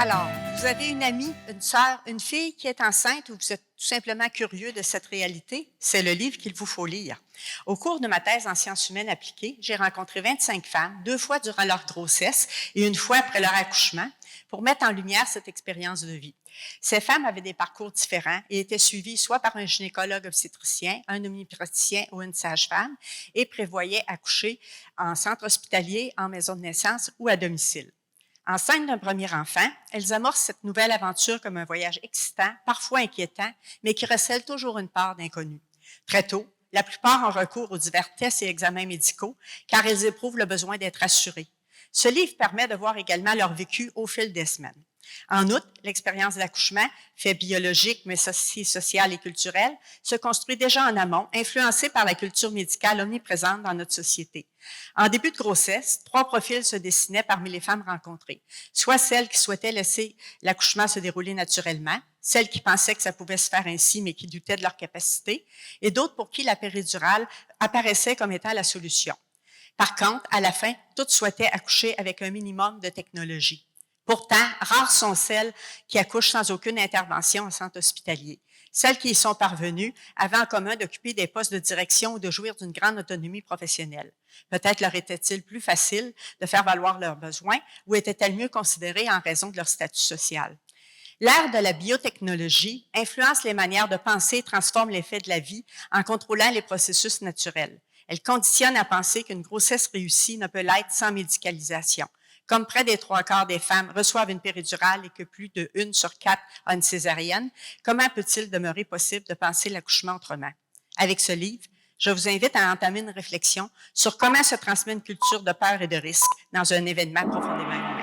Alors, vous avez une amie, une sœur, une fille qui est enceinte ou vous êtes tout simplement curieux de cette réalité? C'est le livre qu'il vous faut lire. Au cours de ma thèse en sciences humaines appliquées, j'ai rencontré 25 femmes, 2 fois durant leur grossesse et 1 fois après leur accouchement, pour mettre en lumière cette expérience de vie. Ces femmes avaient des parcours différents et étaient suivies soit par un gynécologue obstétricien, un omnipraticien ou une sage-femme et prévoyaient accoucher en centre hospitalier, en maison de naissance ou à domicile. Enceintes d'un premier enfant, elles amorcent cette nouvelle aventure comme un voyage excitant, parfois inquiétant, mais qui recèle toujours une part d'inconnu. Très tôt, la plupart ont recours aux divers tests et examens médicaux car elles éprouvent le besoin d'être assurées. Ce livre permet de voir également leur vécu au fil des semaines. En outre, l'expérience d'accouchement, fait biologique mais aussi sociale et culturelle, se construit déjà en amont, influencée par la culture médicale omniprésente dans notre société. En début de grossesse, 3 profils se dessinaient parmi les femmes rencontrées. Soit celles qui souhaitaient laisser l'accouchement se dérouler naturellement, celles qui pensaient que ça pouvait se faire ainsi mais qui doutaient de leur capacité, et d'autres pour qui la péridurale apparaissait comme étant la solution. Par contre, à la fin, toutes souhaitaient accoucher avec un minimum de technologie. Pourtant, rares sont celles qui accouchent sans aucune intervention en centre hospitalier. Celles qui y sont parvenues avaient en commun d'occuper des postes de direction ou de jouir d'une grande autonomie professionnelle. Peut-être leur était-il plus facile de faire valoir leurs besoins ou étaient-elles mieux considérées en raison de leur statut social. L'ère de la biotechnologie influence les manières de penser et transforme l'effet de la vie en contrôlant les processus naturels. Elle conditionne à penser qu'une grossesse réussie ne peut l'être sans médicalisation. Comme près des 3/4 des femmes reçoivent une péridurale et que plus de 1 sur 4 a une césarienne, comment peut-il demeurer possible de penser l'accouchement autrement? Avec ce livre, je vous invite à entamer une réflexion sur comment se transmet une culture de peur et de risque dans un événement profondément humain.